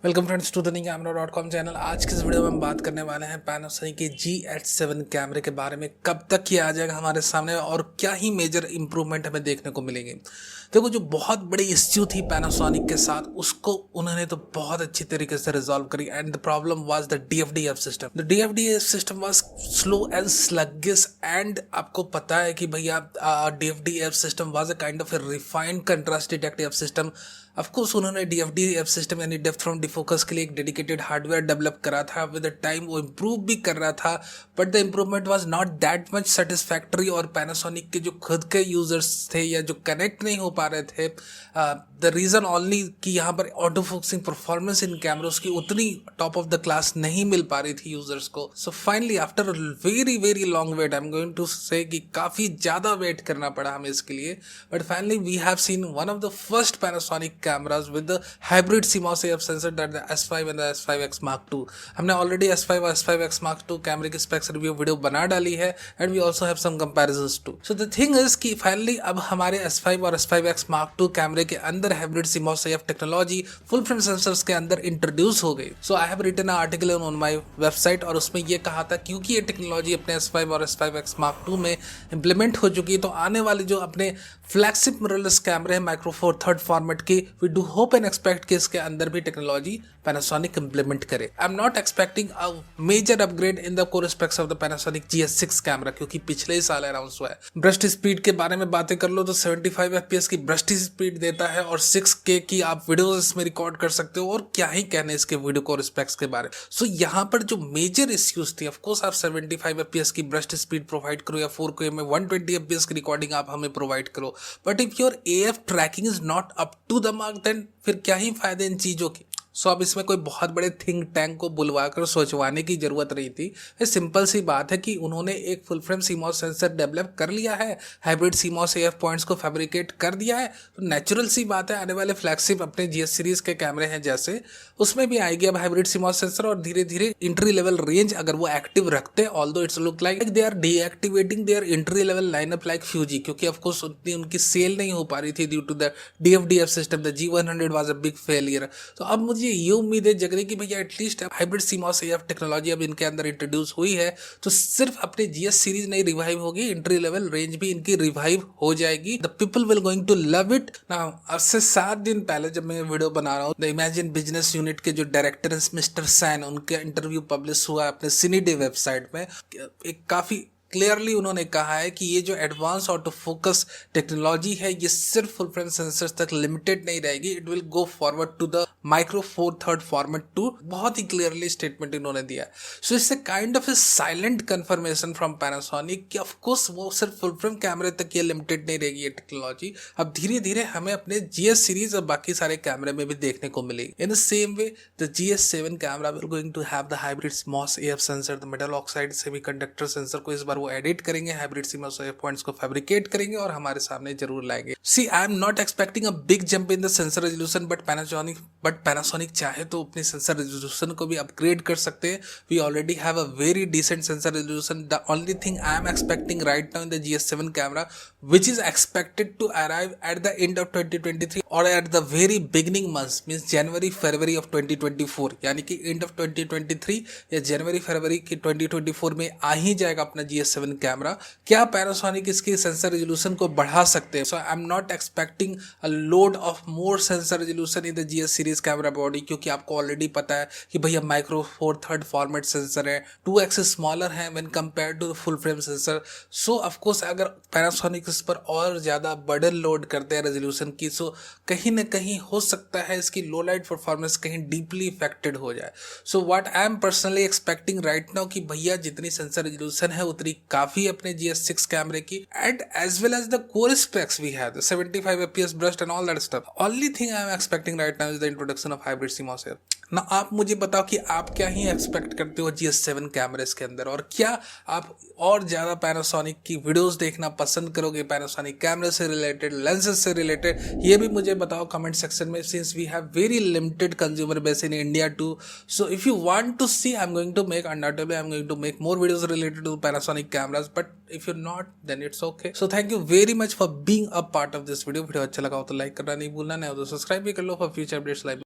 Welcome friends to the camera.com channel. आज की इस वीडियो में हम बात करने वाले हैं पैनासोनिक के GH7 कैमरे के बारे में। कब तक ये आ जाएगा हमारे सामने और क्या ही मेजर इंप्रूवमेंट हमें देखने को मिलेंगे। देखो, जो बहुत बड़ी इश्यू थी पैनासोनिक के साथ, उसको उन्होंने तो बहुत अच्छी तरीके से रिजॉल्व करी। And the problem was the DFDF सिस्टम। The DFDF system was slow and sluggish. And आपको पता है कि भैया DFDF system was a kind of A refined contrast detective system. Of course उन्होंने DFDF सिस्टम यानी डेप्थ फ्रॉम डिफोकस के लिए एक डेडिकेटेड हार्डवेयर डेवलप करा था। विद द टाइम वो इम्प्रूव भी कर रहा था, but the improvement was not that much satisfactory. और पैनासोनिक के जो खुद के यूजर्स थे या जो कनेक्ट नहीं हो पा रहे थे, द रीज़न ओनली कि यहाँ पर ऑटो फोकसिंग परफॉर्मेंस इन कैमरोज की उतनी टॉप ऑफ द क्लास नहीं मिल पा रही थी यूजर्स को। So finally after very very long wait, I am going to say कि काफ़ी ज़्यादा वेट करना पड़ा हमें इसके लिए, but finally we have seen one of the first Panasonic cameras with the hybrid CMOS AF sensor that the S5 and the S5X Mark II। हमने already S5 और S5X Mark II कैमरे की specs review video बना डाली है and we also have some comparisons too. So the thing is कि finally अब हमारे S5 और S5X Mark II कैमरे के अंदर hybrid CMOS AF technology full frame sensors के अंदर इंट्रोड्यूस हो गई। So I have written a article on my website और उसमें ये कहा था क्योंकि ये टेक्नोलॉजी अपने S5 और S5X Mark II में इंप्लीमेंट हो चुकी है, तो आने वाले जो अपने फ्लैगशिप मिररलेस कैमरे हैं माइक्रो फोर थर्ड फॉर्मेट के, we do hope and expect कि इसके अंदर भी टेक्नोलॉजी पैनासोनिक इंप्लीमेंट करे। I M not expecting a major upgrade in the core specs of the Panasonic GH6 camera, क्योंकि पिछले ही साल अनाउंस हुआ है। ब्रस्ट स्पीड के बारे में बातें कर लो तो 75 FPS की ब्रस्ट स्पीड देता है और 6K की आप वीडियोस इसमें रिकॉर्ड कर सकते हो, और क्या ही कहने इसके वीडियो कोर स्पेक्स के बारे में। सो यहाँ पर जो मेजर इश्यूज थी, ऑफकोर्स आप 75 FPS की ब्रस्ट स्पीड प्रोवाइड करो या 4K में 120 FPS की रिकॉर्डिंग आप हमें प्रोवाइड करो, but if your AF tracking is not up to the mark, then फिर क्या ही फायदे इन चीजों के। सो अब इसमें कोई बहुत बड़े थिंक टैंक को बुलवा कर सोचवाने की जरूरत नहीं थी। ये सिंपल सी बात है कि उन्होंने एक full frame CMOS sensor develop कर लिया है, हाइब्रिड CMOS AF पॉइंट्स को फैब्रिकेट कर दिया है, तो नेचुरल सी बात है आने वाले फ्लैगशिप अपने GH सीरीज के कैमरे हैं जैसे, उसमें भी आएगी अब हाइब्रिड CMOS सेंसर। और धीरे धीरे इंट्री लेवल रेंज अगर वो एक्टिव रखते, although it's look like they are deactivating their entry level lineup like Fuji, क्योंकि ऑफकोर्स उतनी उनकी सेल नहीं हो पा रही थी ड्यू टू द DFDF सिस्टम। The G100 was a big failure. तो अब मुझे ये उम्मीद है जगह कि भैया at least hybrid CMOS AF technology अब इनके अंदर इंट्रोड्यूस हुई है, तो सिर्फ अपने GH सीरीज नहीं रिवाइव होगी, इंट्री लेवल रेंज भी इनकी रिवाइव हो जाएगी। The people will going to love it. Now अब से 7 दिन पहले जब मैं वीडियो बना रहा हूँ, द इमेजिन बिजनेस यूनिट के जो डायरेक्टर हैं मिस्टर सैन, उनका इंटरव्यू पब्लिश हुआ अपने सिनीडे वेबसाइट में। एक काफी क्लियरली उन्होंने कहा है कि ये जो एडवांस ऑटो फोकस टेक्नोलॉजी है ये सिर्फ फुल फ्रेम सेंसर्स तक लिमिटेड नहीं रहेगी, it will go forward to the micro four third format too. बहुत ही क्लियरली स्टेटमेंट इन्होंने दिया है। सो इससे kind of a silent confirmation from Panasonic कि ऑफकोर्स वो सिर्फ फुल फ्रेम कैमरे तक ये लिमिटेड नहीं रहेगी ये टेक्नोलॉजी, अब धीरे धीरे हमें अपने GH सीरीज और बाकी सारे कैमरे में भी देखने को मिलेगी। In the same way the GH7 camera will going to have the hybrid CMOS AF sensor, the metal oxide semiconductor sensor को इस बार वो एडिट करेंगे, हाइब्रिड CMOS AF पॉइंट्स को फैब्रिकेट करेंगे और हमारे सामने जरूर लाएंगे। See I am not expecting a big jump in the sensor resolution, but Panasonic चाहे तो अपने सेंसर रेजोल्यूशन को भी अपग्रेड कर सकते हैं। We already have a very decent sensor resolution. The only thing I am expecting right now in the GH7 camera which is expected to arrive at the end of 2023 or at the very beginning months, means January February of 2024, यानी कि end of 2023 या जनवरी फरवरी की 2024 में आ ही जाएगा अपना GH7 camera. क्या Panasonic इसकी sensor resolution को बढ़ा सकते हैं? So I am not expecting a load of more sensor resolution in the GH series camera body, क्योंकि आपको ऑलरेडी पता है कि भैया micro four third format sensor है, 2x स्मॉलर है when compare to full frame sensor. So of course अगर Panasonic इस पर और ज्यादा बर्डन लोड करते हैं रेजोल्यूशन की, सो कहीं ना कहीं हो सकता है इसकी लो लाइट परफॉर्मेंस कहीं डीपली इफेक्टेड हो जाए। So what I am personally expecting right now कि भैया जितनी सेंसर रेजोल्यूशन है उतनी काफी अपने GH6 कैमरे की, and as well as the core specs we have 75 FPS burst and all that stuff. Only thing I am expecting right now is the introduction of hybrid CMOS AF। ना आप मुझे बताओ कि आप क्या ही एक्सपेक्ट करते हो GH7 कैमरेस के अंदर, और क्या आप और ज्यादा पैनासोनिक की वीडियोस देखना पसंद करोगे पैनासोनिक कैमरे से रिलेटेड, लेंसेज से रिलेटेड? ये भी मुझे बताओ कमेंट सेक्शन में, since we have very limited consumer base in India too. So if you want to see, I am going to make undoubtedly I'm going to make more videos related to Panasonic cameras, but if you're not then it's okay. So thank you very much for being a part of this video. Video अच्छा लगा हो तो like करना नहीं भूलना, नहीं हो तो सब्सक्राइब भी कर लो for future updates like